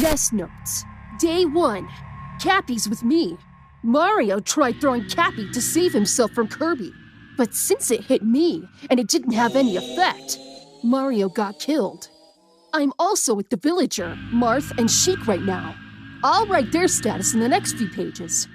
Nest notes. Day 1. Cappy's with me. Mario tried throwing Cappy to save himself from Kirby. But since it hit me, and it didn't have any effect, Mario got killed. I'm also with the villager, Marth and Sheik right now. I'll write their status in the next few pages.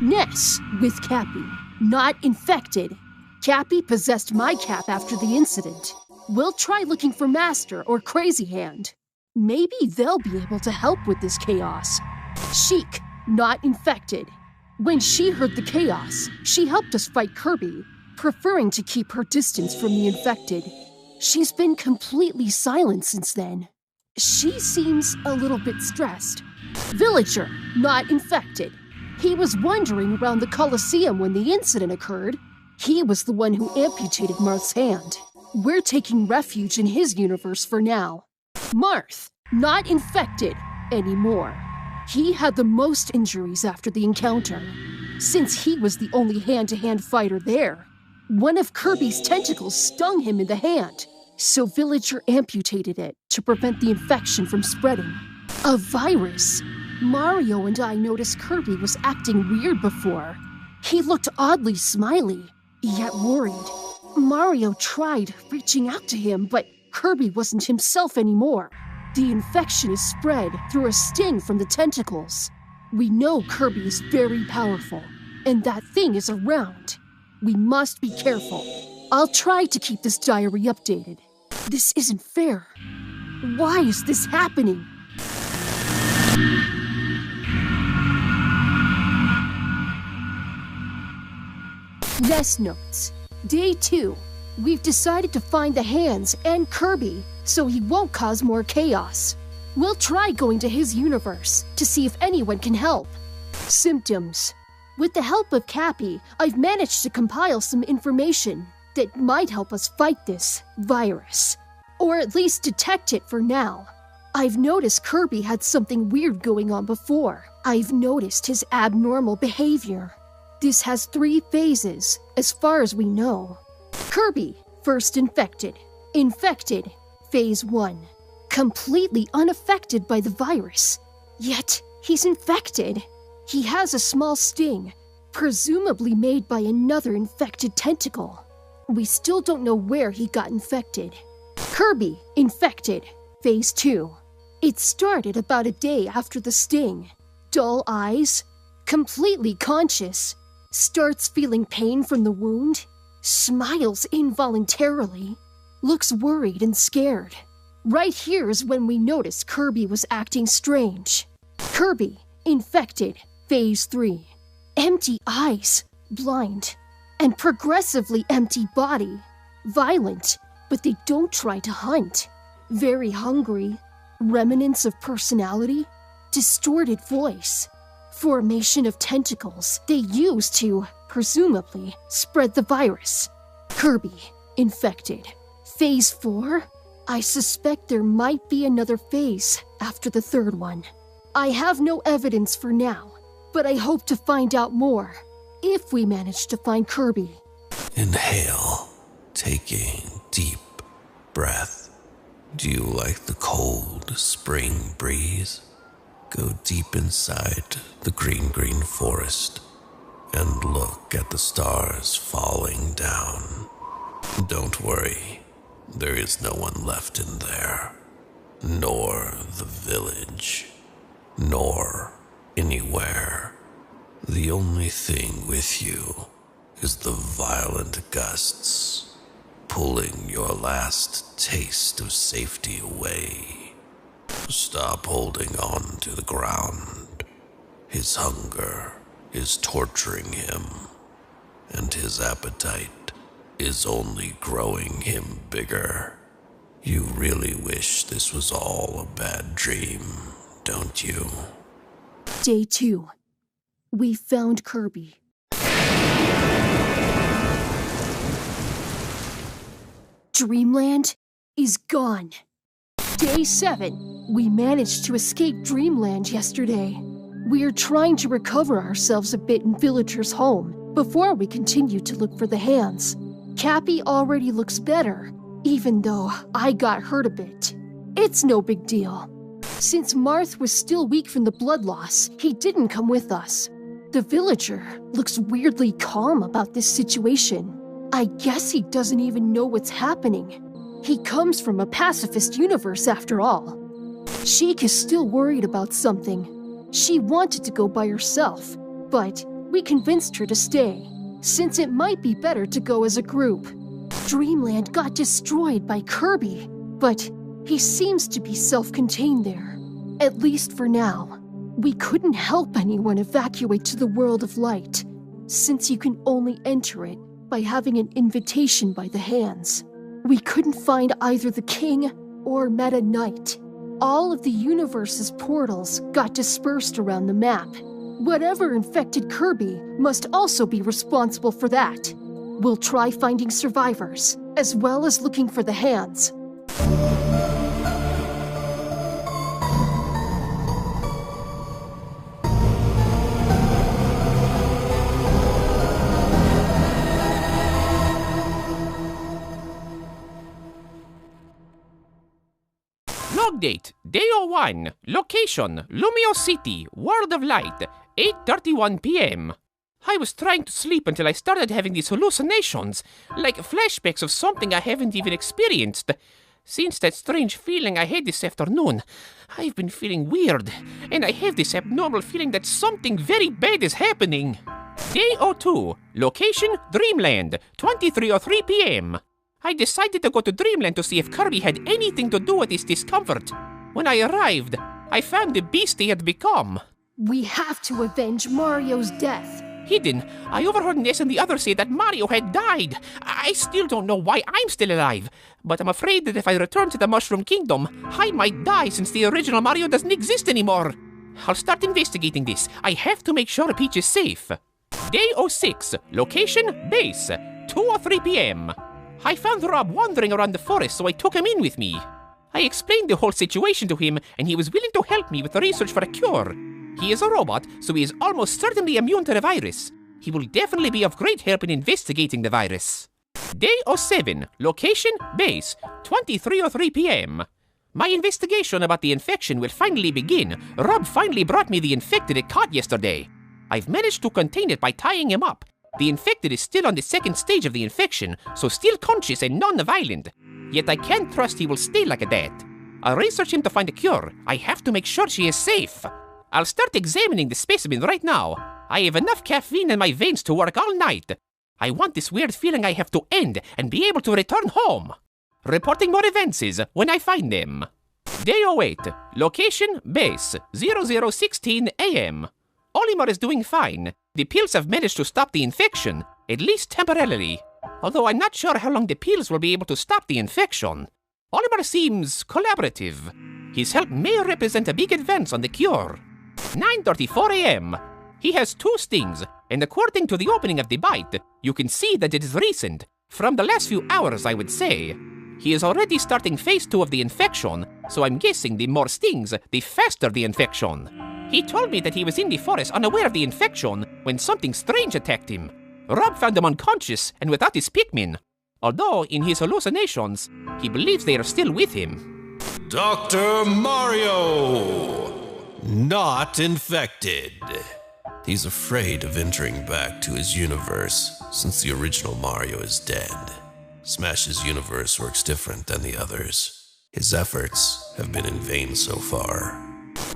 Ness, with Cappy. Not infected. Cappy possessed my cap after the incident. We'll try looking for Master or Crazy Hand. Maybe they'll be able to help with this chaos. Sheik, not infected. When she heard the chaos, she helped us fight Kirby, preferring to keep her distance from the infected. She's been completely silent since then. She seems a little bit stressed. Villager, not infected. He was wandering around the Colosseum when the incident occurred. He was the one who amputated Marth's hand. We're taking refuge in his universe for now. Marth, not infected anymore. He had the most injuries after the encounter, since he was the only hand-to-hand fighter there. One of Kirby's tentacles stung him in the hand, so Villager amputated it to prevent the infection from spreading. A virus. Mario and I noticed Kirby was acting weird before. He looked oddly smiley, yet worried. Mario tried reaching out to him, but Kirby wasn't himself anymore. The infection is spread through a sting from the tentacles. We know Kirby is very powerful, and that thing is around. We must be careful. I'll try to keep this diary updated. This isn't fair. Why is this happening? Nest notes. Day 2. We've decided to find the hands and Kirby so he won't cause more chaos. We'll try going to his universe to see if anyone can help. Symptoms. With the help of Cappy, I've managed to compile some information that might help us fight this virus, or at least detect it for now. I've noticed Kirby had something weird going on before. I've noticed his abnormal behavior. This has 3 phases, as far as we know. Kirby, first infected. Infected, phase 1. Completely unaffected by the virus. Yet, he's infected. He has a small sting, presumably made by another infected tentacle. We still don't know where he got infected. Kirby, infected, phase 2. It started about a day after the sting. Dull eyes, completely conscious, starts feeling pain from the wound, smiles involuntarily, looks worried and scared. Right here is when we noticed Kirby was acting strange. Kirby, infected, phase 3. Empty eyes, blind, and progressively empty body. Violent, but they don't try to hunt. Very hungry, remnants of personality, distorted voice. Formation of tentacles they use to, presumably, spread the virus. Kirby, infected. Phase 4? I suspect there might be another phase after the 3rd one. I have no evidence for now, but I hope to find out more, if we manage to find Kirby. Inhale, taking deep breath. Do you like the cold spring breeze? Go deep inside the green forest and look at the stars falling down. Don't worry, there is no one left in there, nor the village, nor anywhere. The only thing with you is the violent gusts, pulling your last taste of safety away. Stop holding on to the ground. His hunger is torturing him, and his appetite is only growing him bigger. You really wish this was all a bad dream, don't you? Day 2. We found Kirby. Dreamland is gone. Day 7. We managed to escape Dreamland yesterday. We are trying to recover ourselves a bit in Villager's home before we continue to look for the hands. Cappy already looks better, even though I got hurt a bit. It's no big deal. Since Marth was still weak from the blood loss, he didn't come with us. The villager looks weirdly calm about this situation. I guess he doesn't even know what's happening. He comes from a pacifist universe after all. Sheik is still worried about something. She wanted to go by herself, but we convinced her to stay, since it might be better to go as a group. Dreamland got destroyed by Kirby, but he seems to be self-contained there, at least for now. We couldn't help anyone evacuate to the world of light, since you can only enter it by having an invitation by the hands. We couldn't find either the king or Meta Knight. All of the universe's portals got dispersed around the map. Whatever infected Kirby must also be responsible for that. We'll try finding survivors, as well as looking for the hands. Log date, day 01, location, Lumio City, World of Light, 8:31 p.m. I was trying to sleep until I started having these hallucinations, like flashbacks of something I haven't even experienced. Since that strange feeling I had this afternoon, I've been feeling weird, and I have this abnormal feeling that something very bad is happening. Day 02, location, Dreamland, 23:03 p.m. I decided to go to Dreamland to see if Kirby had anything to do with his discomfort. When I arrived, I found the beast he had become. We have to avenge Mario's death. Hidden, I overheard Ness and the others say that Mario had died. I still don't know why I'm still alive, but I'm afraid that if I return to the Mushroom Kingdom, I might die since the original Mario doesn't exist anymore. I'll start investigating this. I have to make sure Peach is safe. Day 06, location, base, 2:03 p.m. I found Rob wandering around the forest, so I took him in with me. I explained the whole situation to him, and he was willing to help me with the research for a cure. He is a robot, so he is almost certainly immune to the virus. He will definitely be of great help in investigating the virus. Day 07, location, base, 23:03 p.m. My investigation about the infection will finally begin. Rob finally brought me the infected it caught yesterday. I've managed to contain it by tying him up. The infected is still on the second stage of the infection, so still conscious and non-violent. Yet I can't trust he will stay like that. I'll research him to find a cure. I have to make sure she is safe. I'll start examining the specimen right now. I have enough caffeine in my veins to work all night. I want this weird feeling I have to end and be able to return home. Reporting more events when I find them. Day 08, location, base, 0016 a.m. Olimar is doing fine. The pills have managed to stop the infection, at least temporarily. Although I'm not sure how long the pills will be able to stop the infection. Olimar seems collaborative. His help may represent a big advance on the cure. 9:34 a.m. He has 2 stings, and according to the opening of the bite, you can see that it is recent. From the last few hours, I would say. He is already starting phase 2 of the infection, so I'm guessing the more stings, the faster the infection. He told me that he was in the forest unaware of the infection when something strange attacked him. Rob found him unconscious and without his Pikmin. Although, in his hallucinations, he believes they are still with him. Dr. Mario! Not infected. He's afraid of entering back to his universe since the original Mario is dead. Smash's universe works different than the others. His efforts have been in vain so far.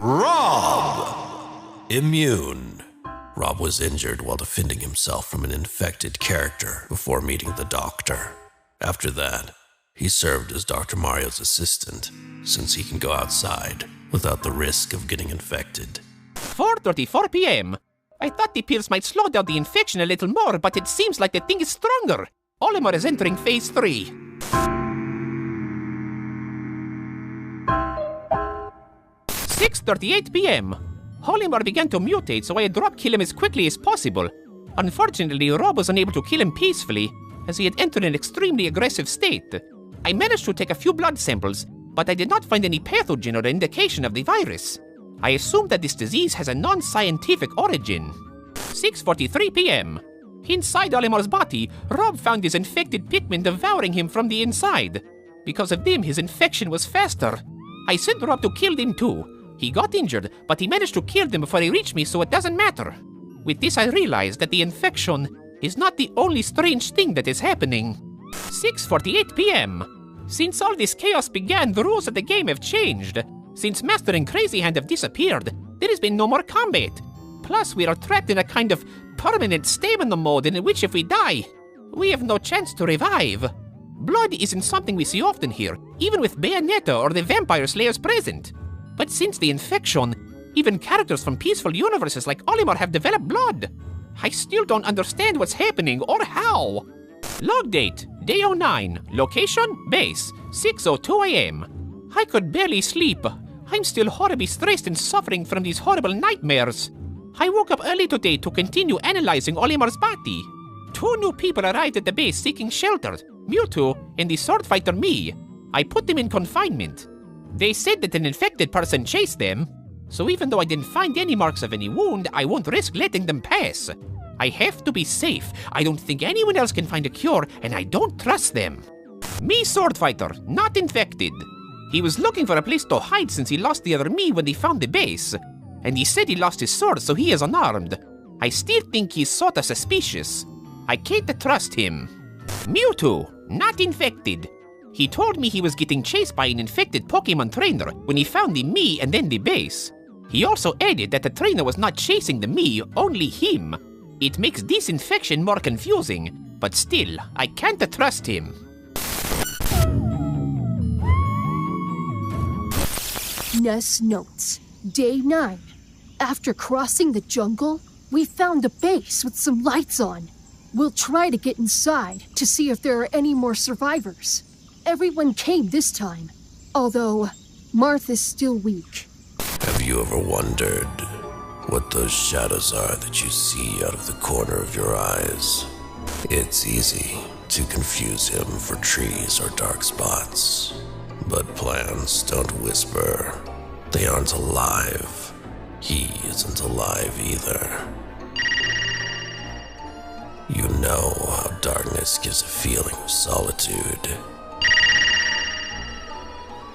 Rob! Immune. Rob was injured while defending himself from an infected character before meeting the doctor. After that, he served as Dr. Mario's assistant, since he can go outside without the risk of getting infected. 4:34 p.m. I thought the pills might slow down the infection a little more, but it seems like the thing is stronger. Olimar is entering phase 3. 6:38 p.m. Olimar began to mutate, so I drop kill him as quickly as possible. Unfortunately, Rob was unable to kill him peacefully, as he had entered an extremely aggressive state. I managed to take a few blood samples, but I did not find any pathogen or indication of the virus. I assumed that this disease has a non-scientific origin. 6:43 p.m. Inside Olimar's body, Rob found his infected Pikmin devouring him from the inside. Because of them, his infection was faster. I sent Rob to kill them too. He got injured, but he managed to kill them before he reached me, so it doesn't matter. With this I realized that the infection is not the only strange thing that is happening. 6:48 p.m. Since all this chaos began, the rules of the game have changed. Since Master and Crazy Hand have disappeared, there has been no more combat. Plus, we are trapped in a kind of permanent stamina mode in which if we die, we have no chance to revive. Blood isn't something we see often here, even with Bayonetta or the Vampire Slayers present. But since the infection, even characters from peaceful universes like Olimar have developed blood. I still don't understand what's happening or how. Log date, day 09, location, base, 6:02 a.m. I could barely sleep. I'm still horribly stressed and suffering from these horrible nightmares. I woke up early today to continue analyzing Olimar's body. 2 new people arrived at the base seeking shelter, Mewtwo and the sword fighter me. I put them in confinement. They said that an infected person chased them, so even though I didn't find any marks of any wound, I won't risk letting them pass. I have to be safe. I don't think anyone else can find a cure, and I don't trust them. Me sword fighter, not infected. He was looking for a place to hide since he lost the other me when they found the base. And he said he lost his sword, so he is unarmed. I still think he's sorta suspicious. I can't trust him. Mewtwo, not infected. He told me he was getting chased by an infected Pokemon trainer when he found the me and then the base. He also added that the trainer was not chasing the me, only him. It makes this infection more confusing, but still, I can't trust him. Ness notes. Day 9. After crossing the jungle, we found a base with some lights on. We'll try to get inside to see if there are any more survivors. Everyone came this time, although Martha's still weak. Have you ever wondered what those shadows are that you see out of the corner of your eyes? It's easy to confuse him for trees or dark spots. But plants don't whisper. They aren't alive. He isn't alive either. You know how darkness gives a feeling of solitude.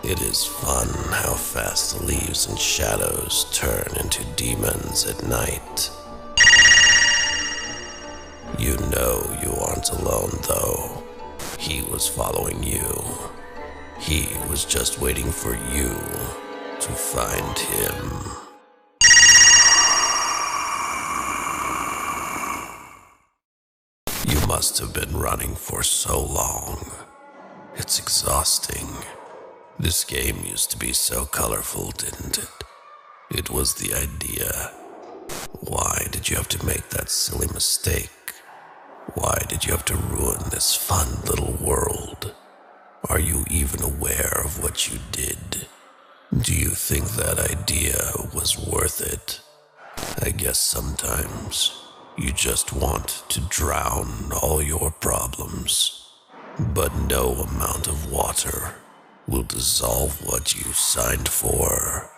It is fun how fast the leaves and shadows turn into demons at night. You know you aren't alone, though. He was following you. He was just waiting for you to find him. You must have been running for so long. It's exhausting. This game used to be so colorful, didn't it? It was the idea. Why did you have to make that silly mistake? Why did you have to ruin this fun little world? Are you even aware of what you did? Do you think that idea was worth it? I guess sometimes you just want to drown all your problems. But no amount of water will dissolve what you signed for.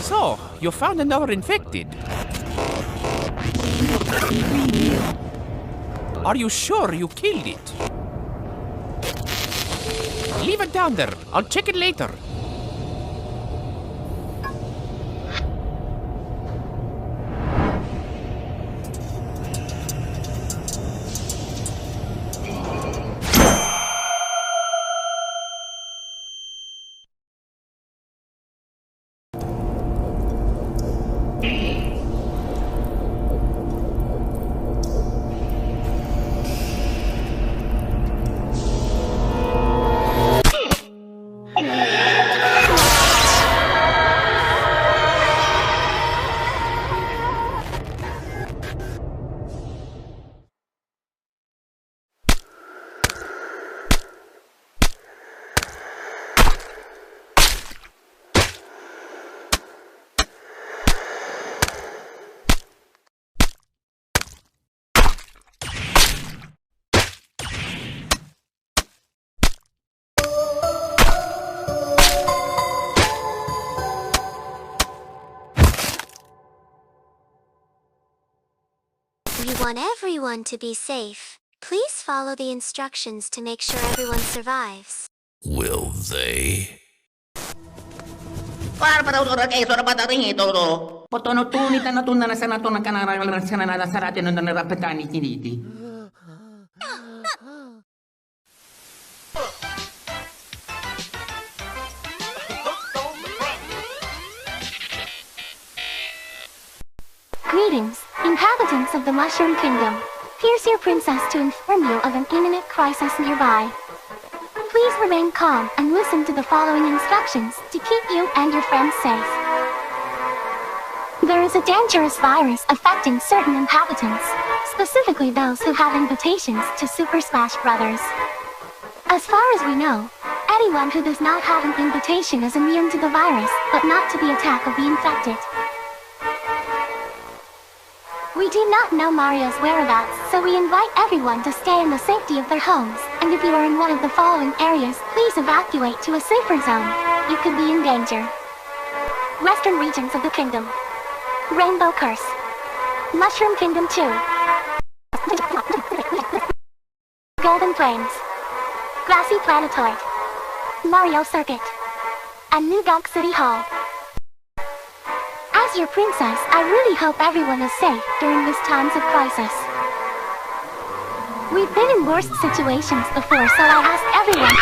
So, you found another infected. Are you sure you killed it? Leave it down there. I'll check it later. We want everyone to be safe. Please follow the instructions to make sure everyone survives. Will they? Potonuttuunita natunnana sanatuna kanaralla sanana saratin na narapatani tiniti. Greetings, inhabitants of the Mushroom Kingdom. Here's your princess to inform you of an imminent crisis nearby. Please remain calm and listen to the following instructions to keep you and your friends safe. There is a dangerous virus affecting certain inhabitants, specifically those who have invitations to Super Smash Bros. As far as we know, anyone who does not have an invitation is immune to the virus, but not to the attack of the infected. We do not know Mario's whereabouts, so we invite everyone to stay in the safety of their homes, and if you are in one of the following areas, please evacuate to a safer zone. You could be in danger. Western regions of the kingdom. Rainbow Curse. Mushroom Kingdom 2. Golden Plains. Grassy Planetoid. Mario Circuit. And New Donk City Hall. As your princess, I really hope everyone is safe during these times of crisis. We've been in worse situations before, so I ask everyone...